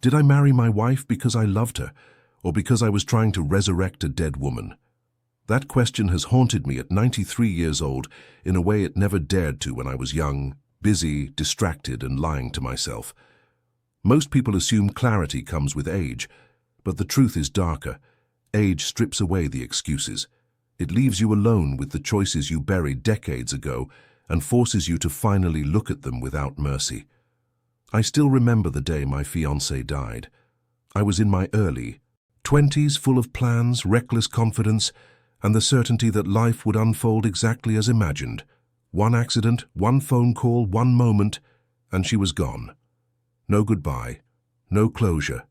Did I marry my wife because I loved her, or because I was trying to resurrect a dead woman? That question has haunted me at 93 years old in a way it never dared to when I was young, busy, distracted, and lying to myself. Most people assume clarity comes with age, but the truth is darker. Age strips away the excuses. It leaves you alone with the choices you buried decades ago and forces you to finally look at them without mercy. I still remember the day my fiancée died. I was in my early 20s, full of plans, reckless confidence, and the certainty that life would unfold exactly as imagined. One accident, one phone call, one moment, and she was gone. No goodbye, no closure,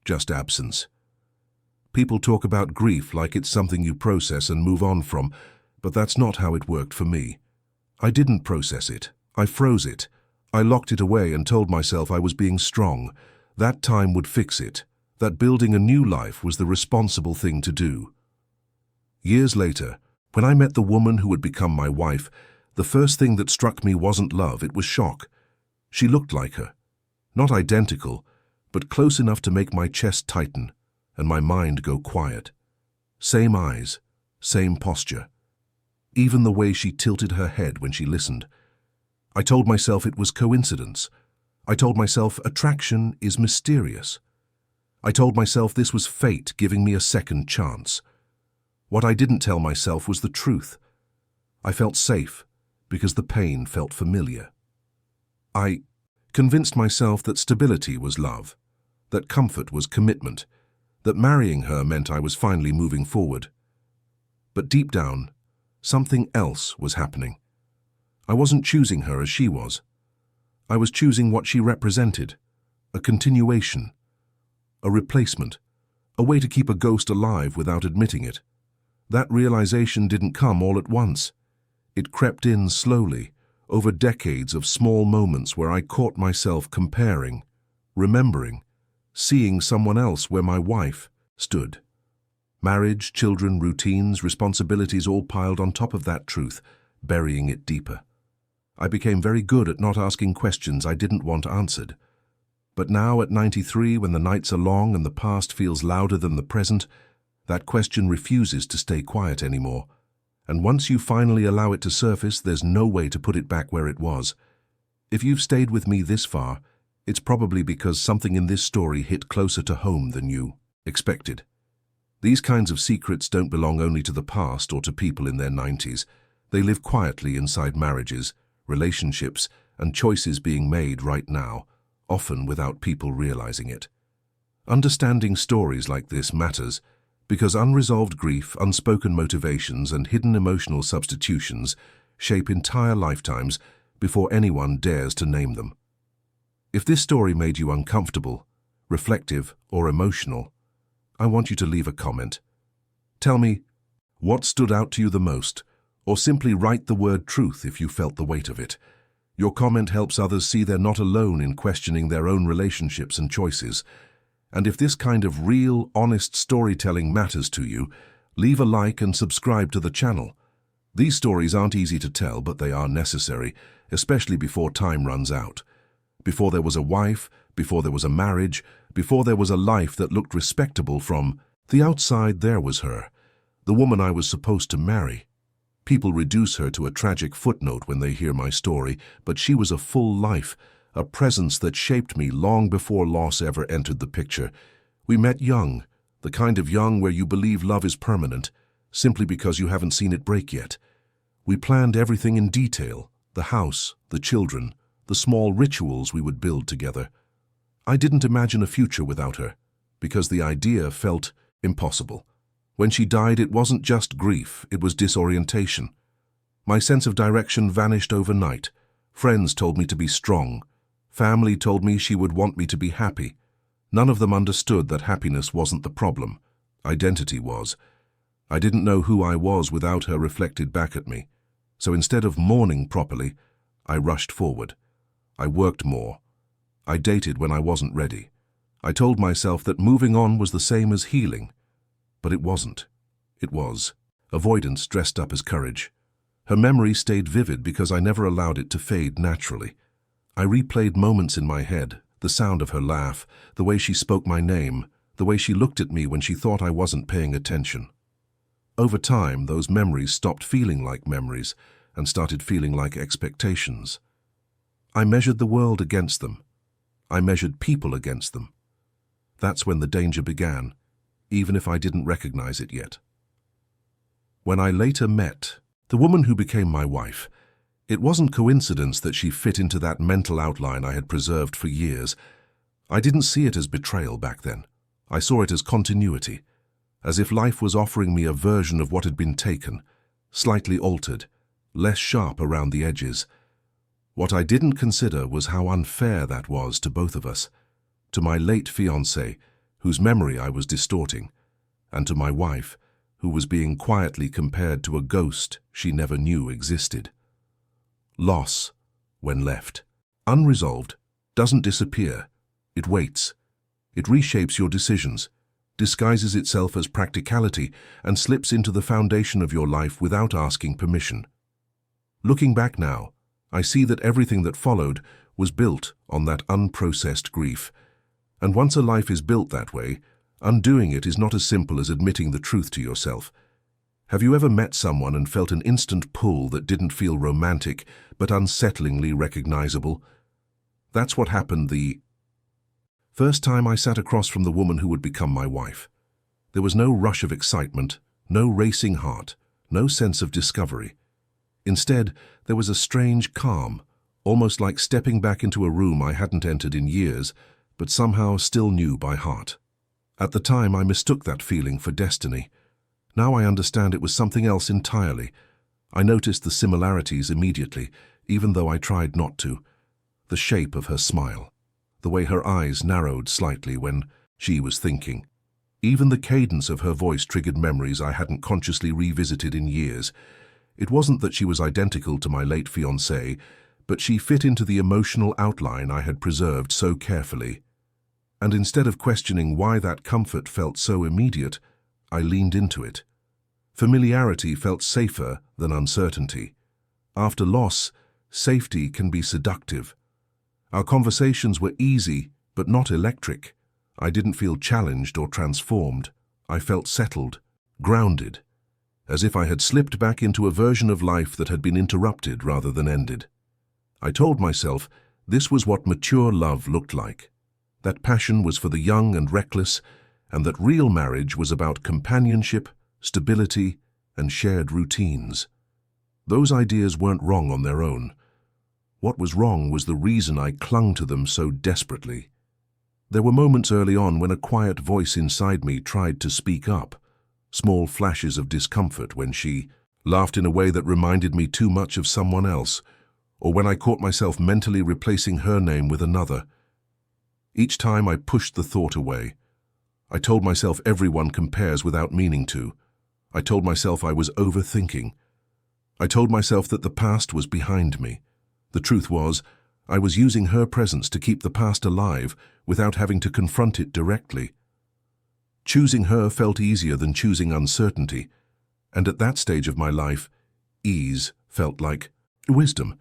just absence. People talk about grief like it's something you process and move on from, but that's not how it worked for me. I didn't process it. I froze it. I locked it away and told myself I was being strong. That time would fix it. That building a new life was the responsible thing to do. Years later, when I met the woman who would become my wife, the first thing that struck me wasn't love, it was shock. She looked like her. Not identical, but close enough to make my chest tighten and my mind go quiet. Same eyes, same posture. Even the way she tilted her head when she listened. I told myself it was coincidence. I told myself attraction is mysterious. I told myself this was fate giving me a second chance. What I didn't tell myself was the truth. I felt safe because the pain felt familiar. I convinced myself that stability was love, that comfort was commitment, that marrying her meant I was finally moving forward. But deep down, something else was happening. I wasn't choosing her as she was. I was choosing what she represented, a continuation, a replacement, a way to keep a ghost alive without admitting it. That realization didn't come all at once. It crept in slowly, over decades of small moments where I caught myself comparing, remembering, seeing someone else where my wife stood. Marriage, children, routines, responsibilities all piled on top of that truth, burying it deeper. I became very good at not asking questions I didn't want answered. But now at 93, when the nights are long and the past feels louder than the present, that question refuses to stay quiet anymore. And once you finally allow it to surface, there's no way to put it back where it was. If you've stayed with me this far, it's probably because something in this story hit closer to home than you expected. These kinds of secrets don't belong only to the past or to people in their 90s. They live quietly inside marriages, relationships, and choices being made right now, often without people realizing it. Understanding stories like this matters because unresolved grief, unspoken motivations, and hidden emotional substitutions shape entire lifetimes before anyone dares to name them. If this story made you uncomfortable, reflective, or emotional, I want you to leave a comment. Tell me what stood out to you the most, or simply write the word truth if you felt the weight of it. Your comment helps others see they're not alone in questioning their own relationships and choices. And if this kind of real, honest storytelling matters to you, leave a like and subscribe to the channel. These stories aren't easy to tell, but they are necessary, especially before time runs out. Before there was a wife, before there was a marriage, before there was a life that looked respectable from the outside, there was her, the woman I was supposed to marry. People reduce her to a tragic footnote when they hear my story, but she was a full life, a presence that shaped me long before loss ever entered the picture. We met young, the kind of young where you believe love is permanent, simply because you haven't seen it break yet. We planned everything in detail, the house, the children, the small rituals we would build together. I didn't imagine a future without her, because the idea felt impossible. When she died, it wasn't just grief, it was disorientation. My sense of direction vanished overnight. Friends told me to be strong. Family told me she would want me to be happy. None of them understood that happiness wasn't the problem. Identity was. I didn't know who I was without her reflected back at me. So instead of mourning properly, I rushed forward. I worked more. I dated when I wasn't ready. I told myself that moving on was the same as healing. But it wasn't. It was avoidance dressed up as courage. Her memory stayed vivid because I never allowed it to fade naturally. I replayed moments in my head, the sound of her laugh, the way she spoke my name, the way she looked at me when she thought I wasn't paying attention. Over time, those memories stopped feeling like memories and started feeling like expectations. I measured the world against them. I measured people against them. That's when the danger began, even if I didn't recognize it yet. When I later met the woman who became my wife, it wasn't coincidence that she fit into that mental outline I had preserved for years. I didn't see it as betrayal back then. I saw it as continuity, as if life was offering me a version of what had been taken, slightly altered, less sharp around the edges. What I didn't consider was how unfair that was to both of us, to my late fiancée, whose memory I was distorting, and to my wife, who was being quietly compared to a ghost she never knew existed. Loss, when left unresolved, doesn't disappear. It waits. It reshapes your decisions, disguises itself as practicality, and slips into the foundation of your life without asking permission. Looking back now, I see that everything that followed was built on that unprocessed grief. And once a life is built that way, undoing it is not as simple as admitting the truth to yourself. Have you ever met someone and felt an instant pull that didn't feel romantic, but unsettlingly recognizable? That's what happened the first time I sat across from the woman who would become my wife. There was no rush of excitement, no racing heart, no sense of discovery. Instead, there was a strange calm, almost like stepping back into a room I hadn't entered in years, but somehow still knew by heart. At the time, I mistook that feeling for destiny. Now I understand it was something else entirely. I noticed the similarities immediately, even though I tried not to. The shape of her smile, the way her eyes narrowed slightly when she was thinking. Even the cadence of her voice triggered memories I hadn't consciously revisited in years. It wasn't that she was identical to my late fiancée, but she fit into the emotional outline I had preserved so carefully. And instead of questioning why that comfort felt so immediate, I leaned into it. Familiarity felt safer than uncertainty. After loss, safety can be seductive. Our conversations were easy, but not electric. I didn't feel challenged or transformed. I felt settled, grounded, as if I had slipped back into a version of life that had been interrupted rather than ended. I told myself this was what mature love looked like. That passion was for the young and reckless, and that real marriage was about companionship, stability, and shared routines. Those ideas weren't wrong on their own. What was wrong was the reason I clung to them so desperately. There were moments early on when a quiet voice inside me tried to speak up, small flashes of discomfort when she laughed in a way that reminded me too much of someone else, or when I caught myself mentally replacing her name with another. Each time I pushed the thought away. I told myself everyone compares without meaning to. I told myself I was overthinking. I told myself that the past was behind me. The truth was, I was using her presence to keep the past alive without having to confront it directly. Choosing her felt easier than choosing uncertainty, and at that stage of my life, ease felt like wisdom.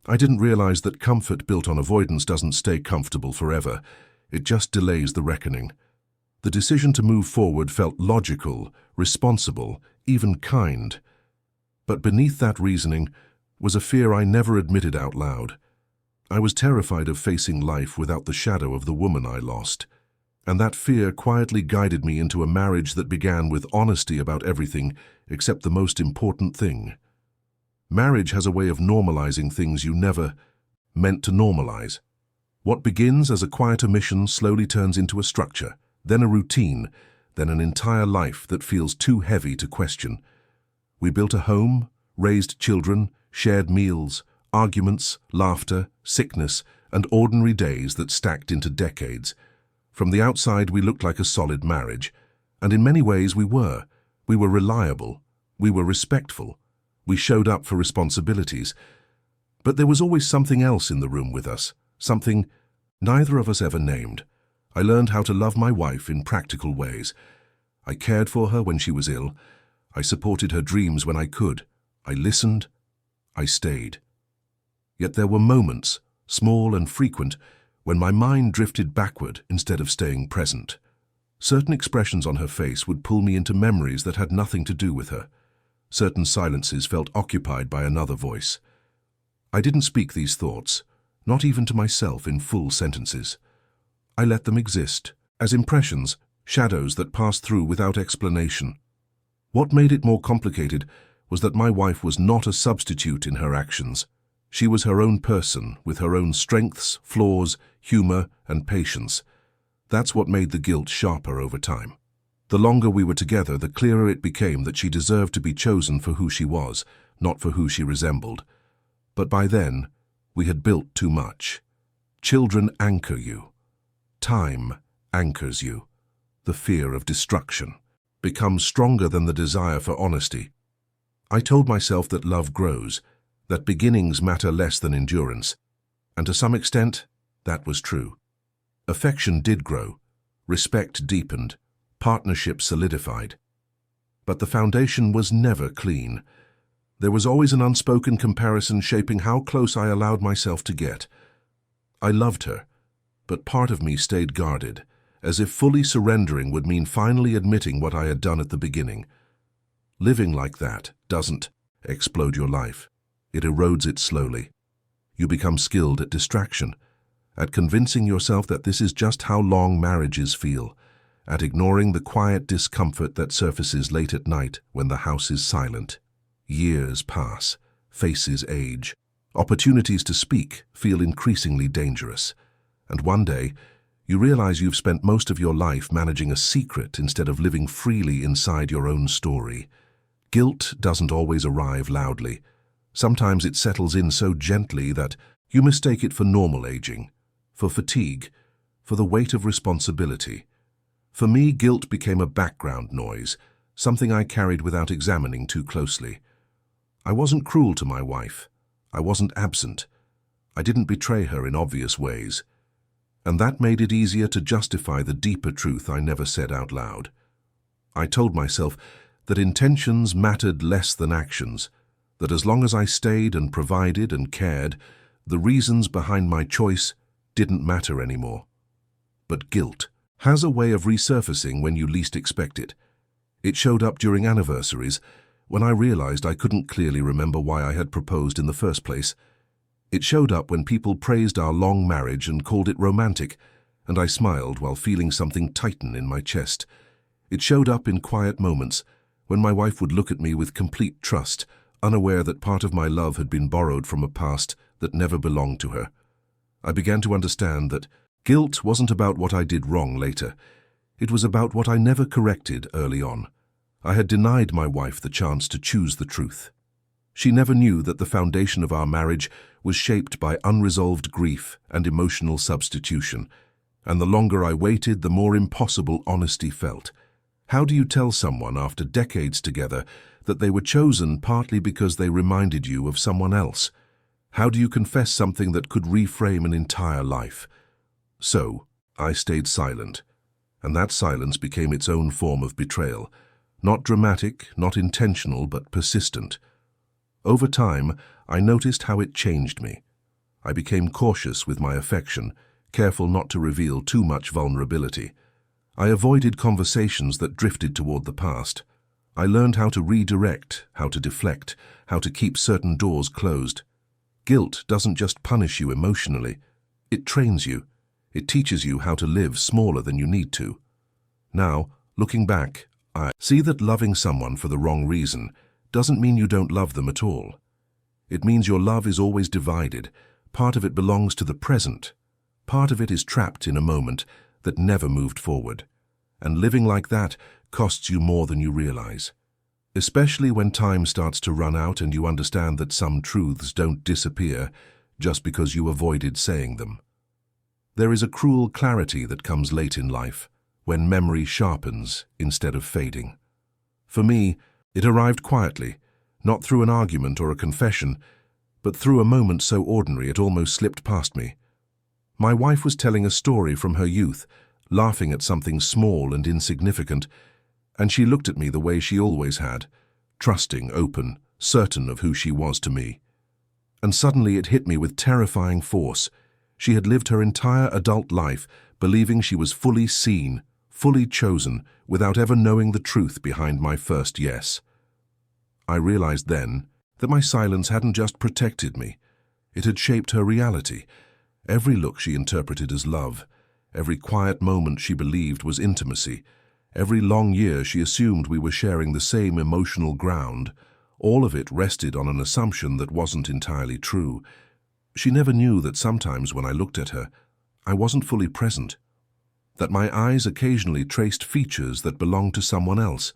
I didn't realize that comfort built on avoidance doesn't stay comfortable forever. It just delays the reckoning. The decision to move forward felt logical, responsible, even kind. But beneath that reasoning was a fear I never admitted out loud. I was terrified of facing life without the shadow of the woman I lost. And that fear quietly guided me into a marriage that began with honesty about everything except the most important thing. Marriage has a way of normalizing things you never meant to normalize. What begins as a quiet omission slowly turns into a structure, then a routine, then an entire life that feels too heavy to question. We built a home, raised children, shared meals, arguments, laughter, sickness, and ordinary days that stacked into decades. From the outside, we looked like a solid marriage, and in many ways we were. We were reliable. We were respectful. We showed up for responsibilities. But there was always something else in the room with us, something neither of us ever named. I learned how to love my wife in practical ways. I cared for her when she was ill. I supported her dreams when I could. I listened. I stayed. Yet there were moments, small and frequent, when my mind drifted backward instead of staying present. Certain expressions on her face would pull me into memories that had nothing to do with her. Certain silences felt occupied by another voice. I didn't speak these thoughts, not even to myself in full sentences. I let them exist, as impressions, shadows that passed through without explanation. What made it more complicated was that my wife was not a substitute in her actions. She was her own person, with her own strengths, flaws, humor, and patience. That's what made the guilt sharper over time. The longer we were together, the clearer it became that she deserved to be chosen for who she was, not for who she resembled. But by then, we had built too much. Children anchor you. Time anchors you. The fear of destruction becomes stronger than the desire for honesty. I told myself that love grows, that beginnings matter less than endurance, and to some extent, that was true. Affection did grow, respect deepened, partnership solidified. But the foundation was never clean. There was always an unspoken comparison shaping how close I allowed myself to get. I loved her, but part of me stayed guarded, as if fully surrendering would mean finally admitting what I had done at the beginning. Living like that doesn't explode your life. It erodes it slowly. You become skilled at distraction, at convincing yourself that this is just how long marriages feel, at ignoring the quiet discomfort that surfaces late at night when the house is silent. Years pass, faces age, opportunities to speak feel increasingly dangerous, and one day you realize you've spent most of your life managing a secret instead of living freely inside your own story. Guilt doesn't always arrive loudly. Sometimes it settles in so gently that you mistake it for normal aging, for fatigue, for the weight of responsibility. For me, guilt became a background noise, something I carried without examining too closely. I wasn't cruel to my wife. I wasn't absent. I didn't betray her in obvious ways. And that made it easier to justify the deeper truth I never said out loud. I told myself that intentions mattered less than actions, that as long as I stayed and provided and cared, the reasons behind my choice didn't matter anymore. But guilt has a way of resurfacing when you least expect it. It showed up during anniversaries, when I realized I couldn't clearly remember why I had proposed in the first place. It showed up when people praised our long marriage and called it romantic, and I smiled while feeling something tighten in my chest. It showed up in quiet moments, when my wife would look at me with complete trust, unaware that part of my love had been borrowed from a past that never belonged to her. I began to understand that guilt wasn't about what I did wrong later. It was about what I never corrected early on. I had denied my wife the chance to choose the truth. She never knew that the foundation of our marriage was shaped by unresolved grief and emotional substitution, and the longer I waited, the more impossible honesty felt. How do you tell someone after decades together that they were chosen partly because they reminded you of someone else? How do you confess something that could reframe an entire life? So, I stayed silent, and that silence became its own form of betrayal. Not dramatic, not intentional, but persistent. Over time, I noticed how it changed me. I became cautious with my affection, careful not to reveal too much vulnerability. I avoided conversations that drifted toward the past. I learned how to redirect, how to deflect, how to keep certain doors closed. Guilt doesn't just punish you emotionally. It trains you. It teaches you how to live smaller than you need to. Now, looking back, I see that loving someone for the wrong reason doesn't mean you don't love them at all. It means your love is always divided. Part of it belongs to the present. Part of it is trapped in a moment that never moved forward. And living like that costs you more than you realize. Especially when time starts to run out and you understand that some truths don't disappear just because you avoided saying them. There is a cruel clarity that comes late in life, when memory sharpens instead of fading. For me, it arrived quietly, not through an argument or a confession, but through a moment so ordinary it almost slipped past me. My wife was telling a story from her youth, laughing at something small and insignificant, and she looked at me the way she always had, trusting, open, certain of who she was to me. And suddenly it hit me with terrifying force. She had lived her entire adult life believing she was fully seen, fully chosen, without ever knowing the truth behind my first yes. I realized then that my silence hadn't just protected me. It had shaped her reality. Every look she interpreted as love, every quiet moment she believed was intimacy, every long year she assumed we were sharing the same emotional ground, all of it rested on an assumption that wasn't entirely true. She never knew that sometimes when I looked at her, I wasn't fully present, that my eyes occasionally traced features that belonged to someone else.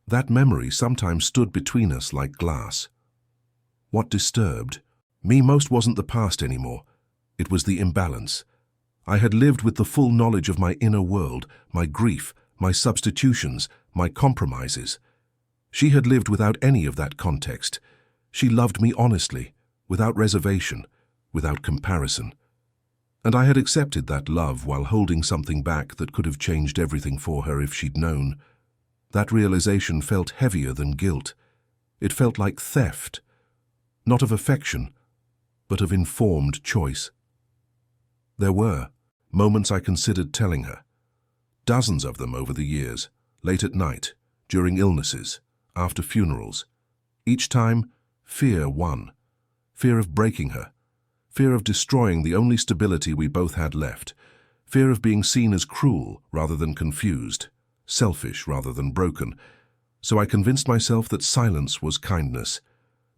That memory sometimes stood between us like glass. What disturbed me most wasn't the past anymore. It was the imbalance. I had lived with the full knowledge of my inner world, my grief, my substitutions, my compromises. She had lived without any of that context. She loved me honestly, without reservation, without comparison. And I had accepted that love while holding something back that could have changed everything for her if she'd known. That realization felt heavier than guilt. It felt like theft, not of affection, but of informed choice. There were moments I considered telling her, dozens of them over the years, late at night, during illnesses, after funerals. Each time, fear won. Fear of breaking her. Fear of destroying the only stability we both had left. Fear of being seen as cruel rather than confused, selfish rather than broken. So I convinced myself that silence was kindness,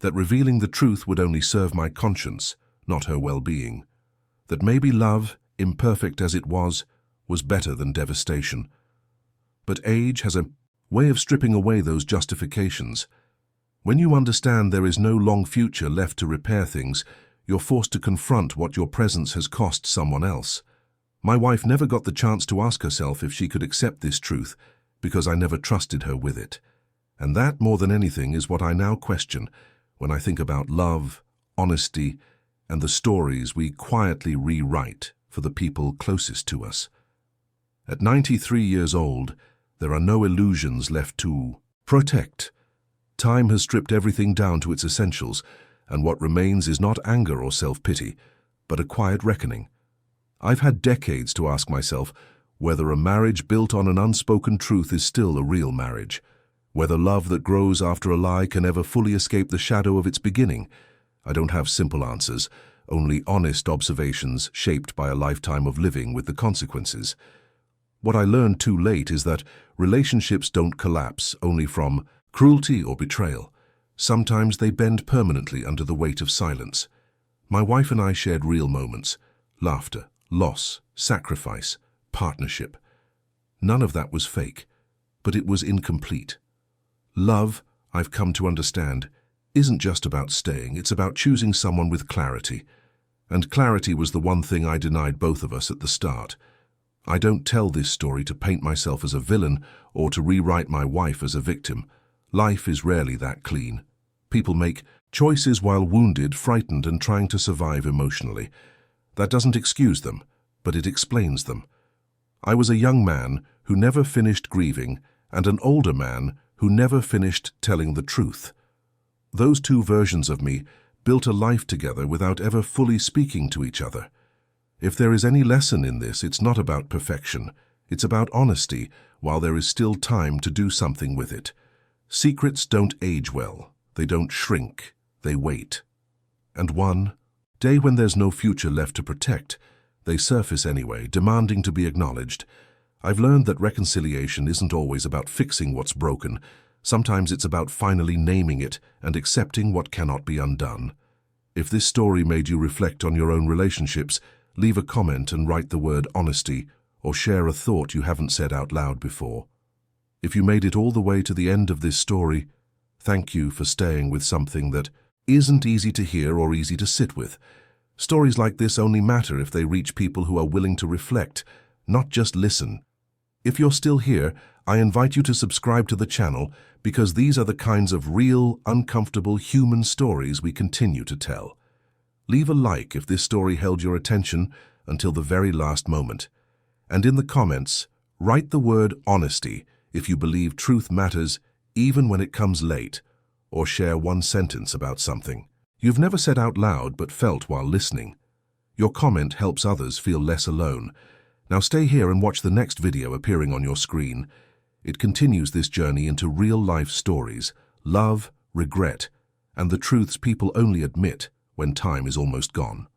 that revealing the truth would only serve my conscience, not her well-being. That maybe love, imperfect as it was better than devastation. But age has a way of stripping away those justifications. When you understand there is no long future left to repair things, you're forced to confront what your presence has cost someone else. My wife never got the chance to ask herself if she could accept this truth, because I never trusted her with it. And that, more than anything, is what I now question when I think about love, honesty, and the stories we quietly rewrite for the people closest to us. At 93 years old, there are no illusions left to protect. Time has stripped everything down to its essentials, and what remains is not anger or self-pity, but a quiet reckoning. I've had decades to ask myself whether a marriage built on an unspoken truth is still a real marriage, whether love that grows after a lie can ever fully escape the shadow of its beginning. I don't have simple answers, only honest observations shaped by a lifetime of living with the consequences. What I learned too late is that relationships don't collapse only from cruelty or betrayal. Sometimes they bend permanently under the weight of silence. My wife and I shared real moments: laughter, loss, sacrifice, partnership. None of that was fake, but it was incomplete. Love, I've come to understand, isn't just about staying, it's about choosing someone with clarity. And clarity was the one thing I denied both of us at the start. I don't tell this story to paint myself as a villain or to rewrite my wife as a victim. Life is rarely that clean. People make choices while wounded, frightened, and trying to survive emotionally. That doesn't excuse them, but it explains them. I was a young man who never finished grieving and an older man who never finished telling the truth. Those two versions of me built a life together without ever fully speaking to each other. If there is any lesson in this, it's not about perfection. It's about honesty, while there is still time to do something with it. Secrets don't age well. They don't shrink. They wait. And one day when there's no future left to protect, they surface anyway, demanding to be acknowledged. I've learned that reconciliation isn't always about fixing what's broken. Sometimes it's about finally naming it and accepting what cannot be undone. If this story made you reflect on your own relationships, leave a comment and write the word honesty, or share a thought you haven't said out loud before. If you made it all the way to the end of this story, thank you for staying with something that isn't easy to hear or easy to sit with. Stories like this only matter if they reach people who are willing to reflect, not just listen. If you're still here, I invite you to subscribe to the channel because these are the kinds of real, uncomfortable human stories we continue to tell. Leave a like if this story held your attention until the very last moment. And in the comments, write the word honesty if you believe truth matters even when it comes late, or share one sentence about something you've never said out loud but felt while listening. Your comment helps others feel less alone. Now stay here and watch the next video appearing on your screen. It continues this journey into real-life stories, love, regret, and the truths people only admit when time is almost gone.